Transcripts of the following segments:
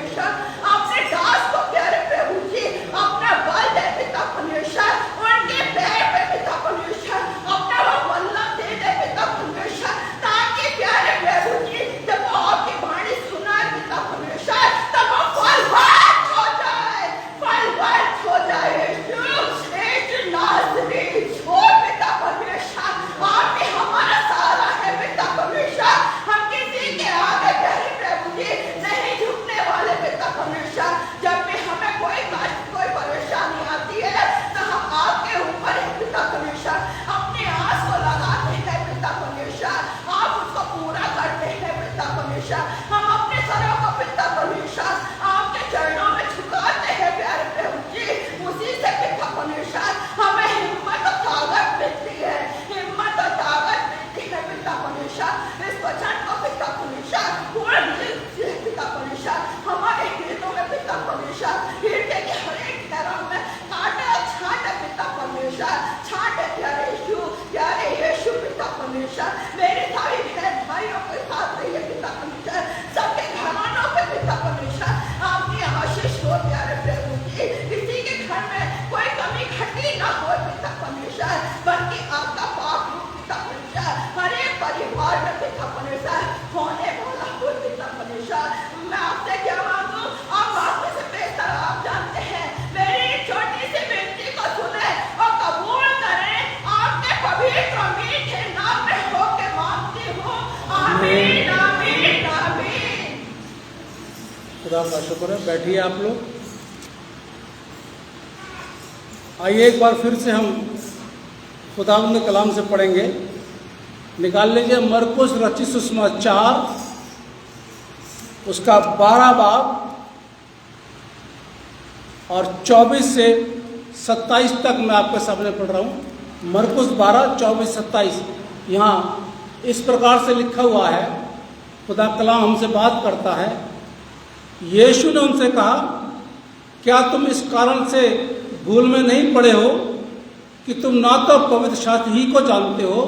परमेश्वर, अपने दास को प्यारे प्रभु जी अपना बल दे पिता परमेश्वर, उनके पैर पे पिता परमेश्वर अपना वो बल्लम दे दे पिता परमेश्वर, ताकि प्यारे प्रभु जी जब वो आपकी वाणी सुना पिता परमेश्वर तब वो फलवत हो जाए, फलवत हो जाए। यीशु नाज़री ओ पिता परमेश्वर, आप ही हमारा सहारा है पिता परमेश्वर, हम किसी के आगे प्यारे प्रभु जी नहीं झुकने वाले पिता परमेश्वर। जब भी हमें कोई कष्ट कोई परेशानी आती है तो हम आपके ऊपर है पिता परमेश्वर अपने आस को लगाते हैं पिता परमेश्वर, आप उसको पूरा करते हैं पिता परमेश्वर। हम अपने सरों को पिता परमेश्वर आपके चरणों में झुकाते हैं प्यारे प्रभु जी, उसी से पिता परमेश्वर हमें हिम्मत और ताकत मिलती है, हिम्मत और ताकत मिलती है पिता परमेश्वर। इस वचन को पिता परमेश्वर पूरा पिता परमेश्वर हमारे हृदयों में पिता परमेश्वर, हृदय के हर एक तरफ में काटे और छाटे पिता परमेश्वर, छाटे प्यारे यीशु पिता परमेश्वर। मेरे सारी बहन भाइयों के साथ रहिए पिता परमेश्वर, सबके घरानों पे पिता परमेश्वर आपकी आशीष हो प्यारे प्रभु जी, किसी के घर में कोई कमी घटी ना हो पिता परमेश्वर, बल्कि आपका पाक रूप पिता परमेश्वर हर एक परिवार में पिता परमेश्वर होने वाला हो पिता परमेश्वर। मैं आपसे क्या मांगू, आप मांगने से बेहतर आप जानते हैं, मेरी छोटी सी विनती को सुने और कबूल करें, आपके पवित्र मीठे नाम में होके मांगती हूँ, आमीन आमीन आमीन। खुदा का शुक्र है। बैठिए आप लोग। आइए एक बार फिर से हम खुदावंद कलाम से पढ़ेंगे। निकाल लीजिए मरकुस रचित सुसमाचार उसका 12 बाब और 24 से 27 तक मैं आपके सामने पढ़ रहा हूँ। मरकुस 12, 24, 27 यहाँ इस प्रकार से लिखा हुआ है। खुदा कलाम हमसे बात करता है। यीशु ने उनसे कहा, क्या तुम इस कारण से भूल में नहीं पड़े हो कि तुम ना तो पवित्र शास्त्र ही को जानते हो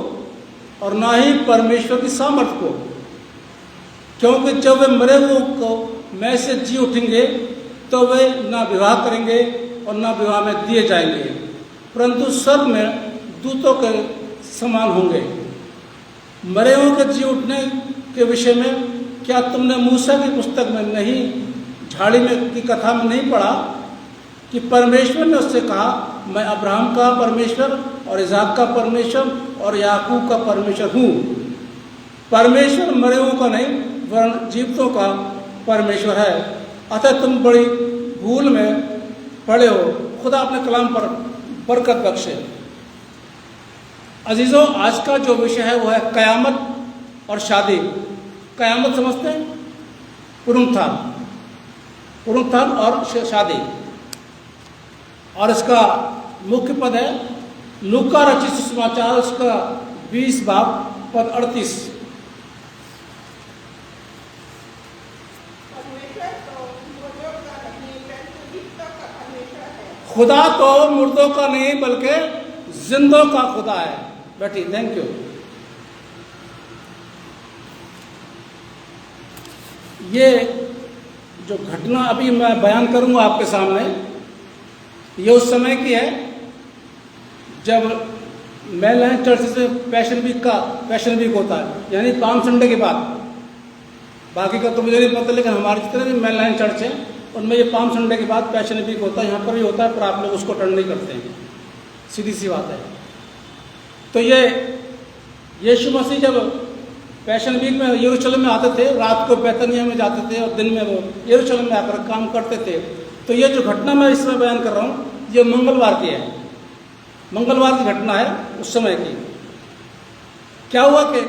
और ना ही परमेश्वर की सामर्थ को? क्योंकि जब वे मरे हुए को मैं से जी उठेंगे तो वे ना विवाह करेंगे और ना विवाह में दिए जाएंगे, परंतु स्वर्ग में दूतों के समान होंगे। मरे हुए के जी उठने के विषय में क्या तुमने मूसा की पुस्तक में नहीं, झाड़ी में की कथा में नहीं पढ़ा कि परमेश्वर ने उससे कहा, मैं अब्राहम का परमेश्वर और इसहाक का परमेश्वर और याकूब का परमेश्वर हूँ। परमेश्वर मरे हुओं का नहीं वरन जीवितों का परमेश्वर है। अतः तुम बड़ी भूल में पड़े हो। खुदा अपने कलाम पर बरकत बख्शे। अजीजों, आज का जो विषय है वो है कयामत और शादी। कयामत समझते हैं? पुनरुत्थान और शादी। और इसका मुख्य पद है लूका रचित सुसमाचार उसका 20 बाब पद 38। खुदा तो मुर्दों का नहीं बल्कि जिंदों का खुदा है। बेटी थैंक यू। ये जो घटना अभी मैं बयान करूंगा आपके सामने, ये उस समय की है जब मेनलैंड चर्च से पैशन वीक होता है, यानी पाम संडे के बाद। बाकी का तो मुझे नहीं पता, लेकिन हमारे जितने भी मेनलैंड चर्च हैं उनमें ये पाम संडे के बाद पैशन वीक होता है। यहाँ पर भी होता है, पर आप लोग उसको अटेंड नहीं करते हैं, सीधी सी बात है। तो ये यीशु मसीह जब पैशन वीक में यरूशलेम में आते थे, रात को बैतनिया में जाते थे और दिन में वो यरूशलेम में आकर काम करते थे। तो ये जो घटना मैं इस समय बयान कर रहा हूँ, ये मंगलवार की है, मंगलवार की घटना है उस समय की। क्या हुआ कि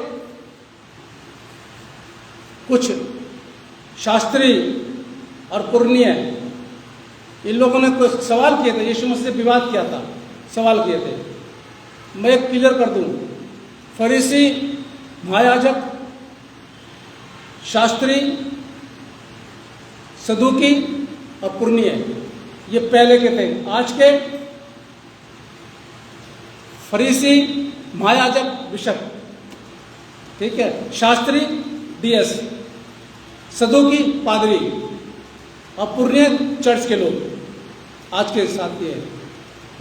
कुछ शास्त्री और पुरनीय इन लोगों ने कुछ सवाल किए थे, यीशु मसीह से विवाद किया था, सवाल किए थे। मैं एक क्लियर कर दूं, फरीसी, महायाजक, शास्त्री, सदूकी और पुरनीय, ये पहले के थे। आज के फरीसी, महायाजक, बिशप, ठीक है, शास्त्री, डीएस, सदूकी, पादरी, और पूर्णिया चर्च के लोग आज के साथ ये है।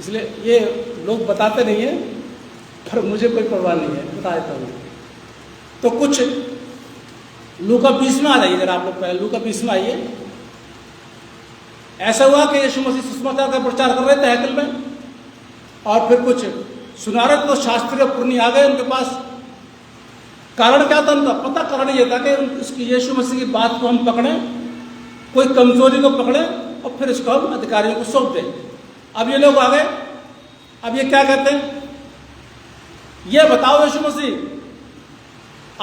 इसलिए ये लोग बताते नहीं हैं, पर मुझे कोई परवाह नहीं है, बता देता हूँ। तो कुछ लूका 20 में आ जाइए जरा आप लोग, पहले लूका 20 में आइए। ऐसा हुआ कि यीशु मसीह सुसमाचार का प्रचार कर रहे थे हैकल में, और फिर कुछ सुनारक तो शास्त्री और पुरनी आ गए उनके पास। कारण क्या था उनका? पता कारण ये था कि उसकी यीशु मसीह की बात को हम पकड़ें, कोई कमजोरी को पकड़े और फिर इसको हम अधिकारियों को सौंप दें। अब ये लोग आ गए, अब ये क्या कहते हैं, ये बताओ यीशु मसीह,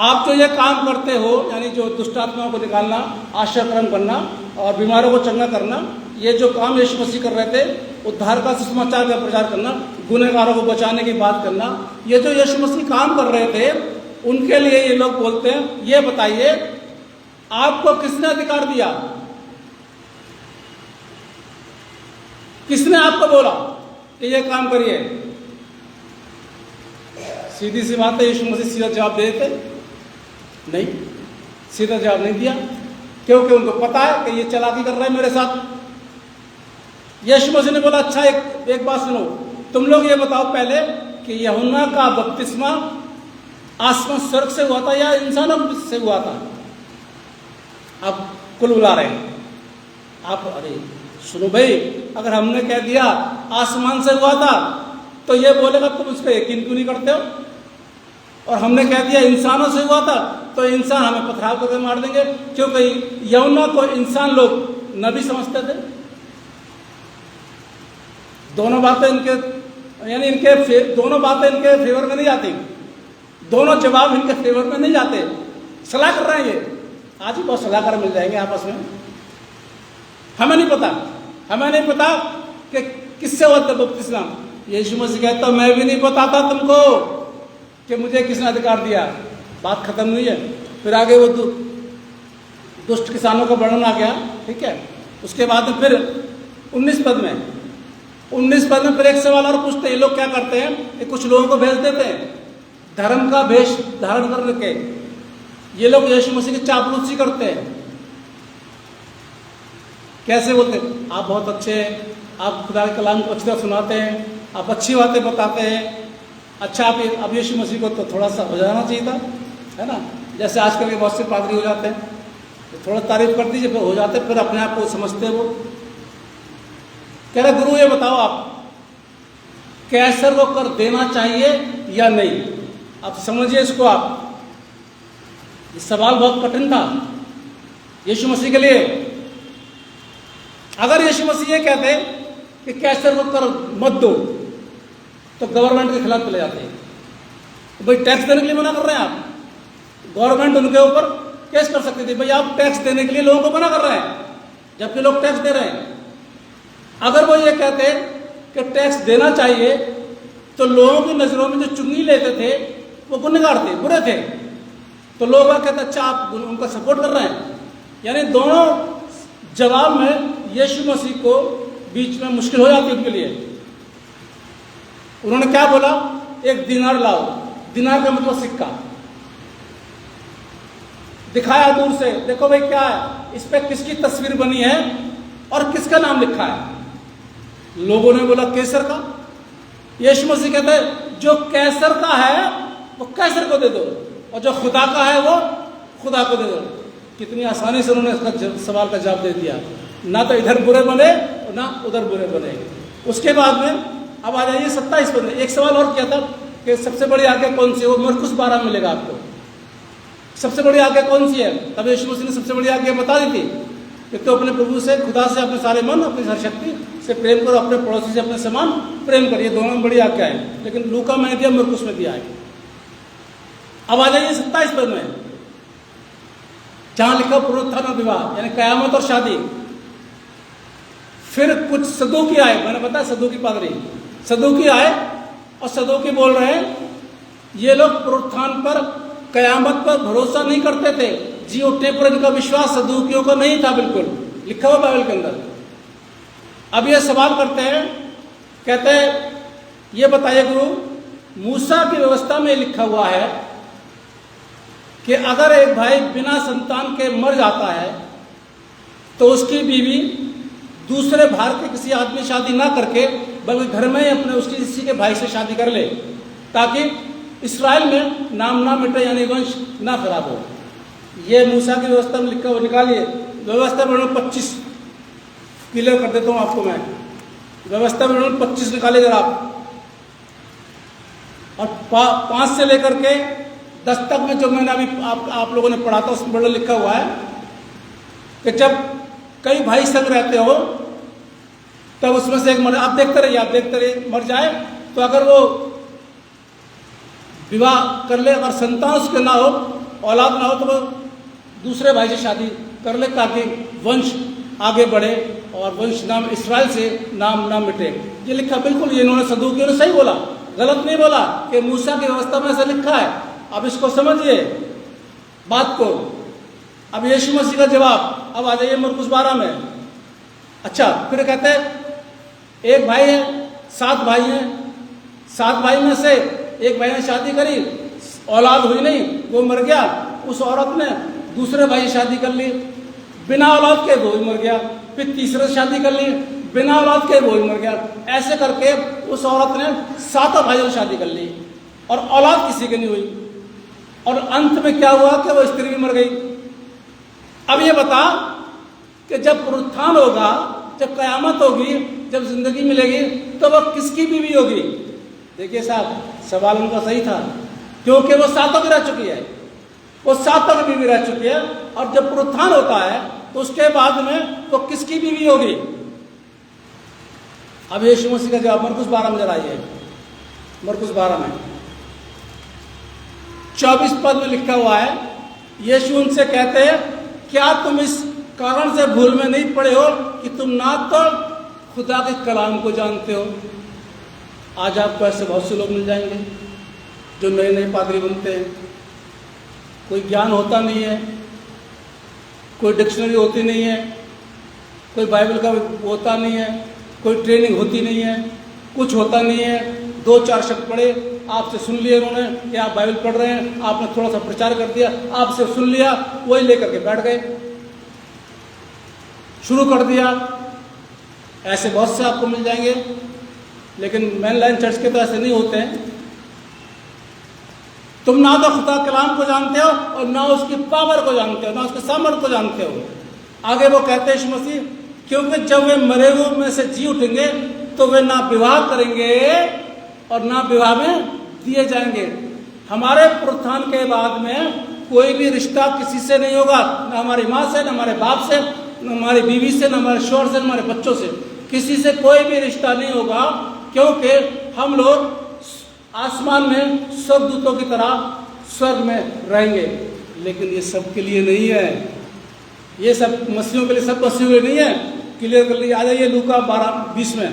आप जो ये काम करते हो, यानी जो दुष्ट आत्माओं को निकालना, आश्रयक्रम करना और बीमारों को चंगा करना, ये जो काम यीशु मसीह कर रहे थे, उद्धार का सुसमाचार का प्रचार करना, गुनहगारों को बचाने की बात करना, ये जो यीशु मसीह काम कर रहे थे, उनके लिए ये लोग बोलते हैं, ये बताइए आपको किसने अधिकार दिया? किसने आपको बोला कि ये काम करिए? सीधी सी बात है, यीशु मसीह सीधा जवाब दे देते? नहीं, सीधा जवाब नहीं दिया, क्योंकि उनको पता है कि ये चालाकी कर रहे हैं मेरे साथ। यीशु मसीह ने बोला, अच्छा एक बात सुनो, तुम लोग ये बताओ पहले कि यूहन्ना का बपतिस्मा आसमान स्वर्ग से हुआ था या इंसानों से हुआ था? अब कुल बुला रहे हैं आप। अरे सुनो भाई, अगर हमने कह दिया आसमान से हुआ था तो ये बोलेगा तुम उस पर यकीन क्यों नहीं करते हो? और हमने कह दिया इंसानों से हुआ था तो इंसान हमें पथराव करके मार देंगे, क्योंकि यूहन्ना को इंसान लोग नबी समझते थे। दोनों बातें इनके दोनों बातें इनके फेवर में नहीं जाती, दोनों जवाब इनके फेवर में नहीं जाते। सलाह कर रहे हैं ये, आज ही बहुत सलाहकार मिल जाएंगे आपस में। हमें नहीं पता कि किससे हुआ था बपतिस्मा। यीशु मसीह कहता मैं भी नहीं बताता तुमको कि मुझे किसने अधिकार दिया। बात खत्म हुई है। फिर आगे वो दुष्ट किसानों का वर्णन आ गया, ठीक है। उसके बाद में फिर 19 पद में फिर एक सवाल और पूछते हैं। ये लोग क्या करते हैं, ये कुछ लोगों को भेज देते हैं धर्म का वेश धारण करके। ये लोग यीशु मसीह की चापलूसी करते हैं। कैसे बोलते हैं, आप बहुत अच्छे हैं, आप खुदा के कलाम को अच्छी तरह सुनाते हैं, आप अच्छी बातें बताते हैं। अच्छा, आप अब यीशु मसीह को तो थोड़ा सा हो जाना चाहिए था, है ना। जैसे आजकल के बहुत से पादरी हो जाते हैं, तो थोड़ा तारीफ कर दीजिए, फिर हो जाते, फिर अपने आप को समझते वो। कह रहे गुरु ये बताओ आप कैसर को कर देना चाहिए या नहीं? अब समझिए इसको आप, इस सवाल बहुत कठिन था यीशु मसीह के लिए। अगर यीशु मसीह ये कहते कि कैसर को कर मत दो तो गवर्नमेंट के खिलाफ चले जाते हैं। तो भाई टैक्स देने के लिए मना कर रहे हैं आप, गवर्नमेंट उनके ऊपर केस कर सकती थी, भाई आप टैक्स देने के लिए लोगों को मना कर रहे हैं, जबकि लोग टैक्स दे रहे हैं। अगर वो ये कहते कि टैक्स देना चाहिए तो लोगों की नजरों में जो चुंगी लेते थे वो गुनहगार थे, बुरे थे, तो लोग कहते अच्छा आप उनका सपोर्ट कर रहे हैं। यानी दोनों जवाब में यीशु मसीह को बीच में मुश्किल हो जाती है उनके लिए। उन्होंने क्या बोला, एक दिनार लाओ। दिनार का मतलब सिक्का। दिखाया दूर से, देखो भाई क्या है, इस पे किसकी तस्वीर बनी है और किसका नाम लिखा है। लोगों ने बोला कैसर का। यीशु मसीह कहते हैं जो कैसर का है वो कैसर को दे दो, और जो खुदा का है वो खुदा को दे दो। कितनी आसानी से उन्होंने इसका सवाल का जवाब दे दिया। ना तो इधर बुरे बने और ना उधर बुरे बने। उसके बाद में अब आ जाइए 27 पद में। एक सवाल और किया था कि सबसे बड़ी आज्ञा कौन सी है, वो मरकुस 12 में मिलेगा आपको। सबसे बड़ी आज्ञा कौन सी है? तब यीशु मसीह ने सबसे बड़ी आज्ञा बता दी थी कि तो अपने प्रभु से, खुदा से अपने सारे मन, अपनी हर शक्ति से प्रेम करो, अपने पड़ोसी से अपने समान प्रेम करिए। दोनों बड़ी आज्ञा है, लेकिन लूका में दिया, मरकुस में दिया है। अब आ जाइए 27 पद में, जहां लिखा पुनरुत्थान और विवाह, यानी कयामत और शादी। फिर कुछ सदूकी आए, मैंने बताया सदूकी पादरी, सदूकी आए और सदूकी बोल रहे हैं ये लोग पुनरुत्थान पर, कयामत पर भरोसा नहीं करते थे। जी उठने पर इनका विश्वास सदूकियों का नहीं था, बिल्कुल लिखा हुआ बाइबल के अंदर। अब ये सवाल करते हैं, कहते हैं ये बताइए गुरु, मूसा की व्यवस्था में लिखा हुआ है कि अगर एक भाई बिना संतान के मर जाता है तो उसकी बीवी दूसरे भारत के किसी आदमी से शादी ना करके बल्कि घर में ही अपने उसकी किसी के भाई से शादी कर ले, ताकि इसराइल में नाम ना मिटे, यानी वंश ना खराब हो। ये मूसा की व्यवस्था में लिखा हुआ, निकालिए व्यवस्था में 25 क्लियर कर देता हूँ आपको मैं। व्यवस्था में 25 निकालिए जरा आप, और 5 से लेकर के 10 तक में जो मैंने अभी आप लोगों ने पढ़ा था उसमें बड़ा लिखा हुआ है कि जब कई भाई संग रहते हो तब उसमें से एक मर, आप देखते रहिए मर जाए, तो अगर वो विवाह कर ले, अगर संतान उसके ना हो, औलाद ना हो, तो वो दूसरे भाई से शादी कर ले ताकि वंश आगे बढ़े और वंश नाम इसराइल से नाम ना मिटे। ये लिखा बिल्कुल, ये इन्होंने सदूकियों ने सही बोला, गलत नहीं बोला कि मूसा की व्यवस्था में ऐसा लिखा है। अब इसको समझिए बात को। अब यीशु मसीह का जवाब, अब आ जाइए मरकुस 12 में। अच्छा, फिर कहते हैं एक भाई है, 7 भाई हैं, 7 भाई में से एक भाई ने शादी करी, औलाद हुई नहीं, वो मर गया। उस औरत ने दूसरे भाई से शादी कर ली, बिना औलाद के वो ही मर गया। फिर तीसरे से शादी कर ली, बिना औलाद के वो ही मर गया। ऐसे करके उस औरत ने 7 भाइयों से शादी कर ली और औलाद किसी की नहीं हुई। और अंत में क्या हुआ कि वो स्त्री भी मर गई। अब ये बता कि जब पुनरुत्थान होगा, जब कयामत होगी, जब जिंदगी मिलेगी, तो वह किसकी बीवी होगी? देखिए साहब, सवाल उनका सही था, क्योंकि वो 7 की रह चुकी है, वो 7 की बीवी रह चुकी है। और जब पुनरुत्थान होता है तो उसके बाद में वो किसकी बीवी होगी? अब यीशु मसीह का जवाब मरकुस 12 में जरा आइए, मरकुस 12 में 24 पद में लिखा हुआ है। यीशु उनसे कहते हैं, क्या तुम इस कारण से भूल में नहीं पड़े हो कि तुम ना तो खुदा के कलाम को जानते हो। आज आपको ऐसे बहुत से लोग मिल जाएंगे जो नए नए पादरी बनते हैं, कोई ज्ञान होता नहीं है, कोई डिक्शनरी होती नहीं है, कोई बाइबल का होता नहीं है, कोई ट्रेनिंग होती नहीं है, कुछ होता नहीं है। 2-4 शब्द पढ़े, आपसे सुन लिए उन्होंने कि आप बाइबल पढ़ रहे हैं, आपने थोड़ा सा प्रचार कर दिया, आपसे सुन लिया, वही लेकर के बैठ गए, शुरू कर दिया। ऐसे बहुत से आपको मिल जाएंगे, लेकिन मेन लाइन चर्च के तो ऐसे नहीं होते हैं। तुम ना तो खुदा कलाम को जानते हो और ना उसकी पावर को जानते हो, ना उसके सामर्थ्य को जानते हो। आगे वो कहते हैं यीशु मसीह, क्योंकि जब वे मरे हुए में से जी उठेंगे तो वे ना विवाह करेंगे और ना विवाह में दिए जाएंगे। हमारे पुनरुत्थान के बाद में कोई भी रिश्ता किसी से नहीं होगा, ना हमारी माँ से, ना हमारे बाप से, ना हमारी बीवी से, ना हमारे शौहर से, ना हमारे बच्चों से, किसी से कोई भी रिश्ता नहीं होगा, क्योंकि हम लोग आसमान में स्वर्गदूतों की तरह स्वर्ग में रहेंगे। लेकिन ये सबके लिए नहीं है, ये सब मसीहों के लिए, सब मसीहों के लिए नहीं है। क्लियर कर लीजिए। आ जाइए लूका 12:20 में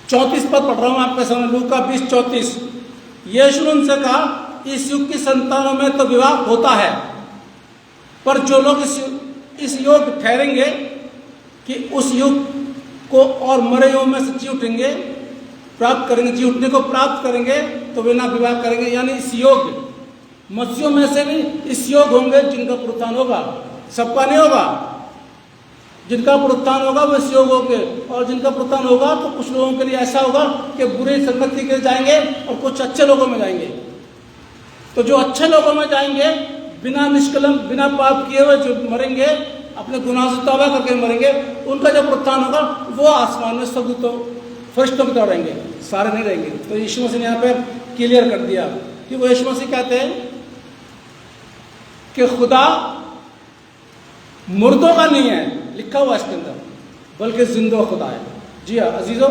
34 पद पढ़ रहा हूं आपके सामने, लूका 20:34। यीशु ने उनसे कहा, इस युग की संतानों में तो विवाह होता है, पर जो लोग इस योग ठहरेंगे कि उस युग को और मरे हुए में से जी उठेंगे, प्राप्त करेंगे, जी उठने को प्राप्त करेंगे, तो वे ना विवाह करेंगे। यानी इस योग मसीहों में से भी इस योग होंगे जिनका पुनरुत्थान होगा, सबका नहीं होगा। जिनका पुनरुत्थान होगा वो इस योग होंगे, और जिनका पुनरुत्थान होगा तो कुछ लोगों के लिए ऐसा होगा कि बुरी संगति के जाएंगे और कुछ अच्छे लोगों में जाएंगे। तो जो अच्छे लोगों में जाएंगे, बिना निष्कलंक, बिना पाप किए हुए जो मरेंगे, अपने गुनाह से तौबा करके मरेंगे, उनका जब पुनरुत्थान होगा वो आसमान में स्वर्गदूतों फरिश्तों की तरह रहेंगे, सारे नहीं रहेंगे। तो यीशु मसीह ने यहाँ पे क्लियर कर दिया कि वो यीशु मसीह कहते हैं कि खुदा मुर्दों का नहीं है, लिखा हुआ इसके अंदर, बल्कि जिंदा खुदा है। जी हाँ अजीजों,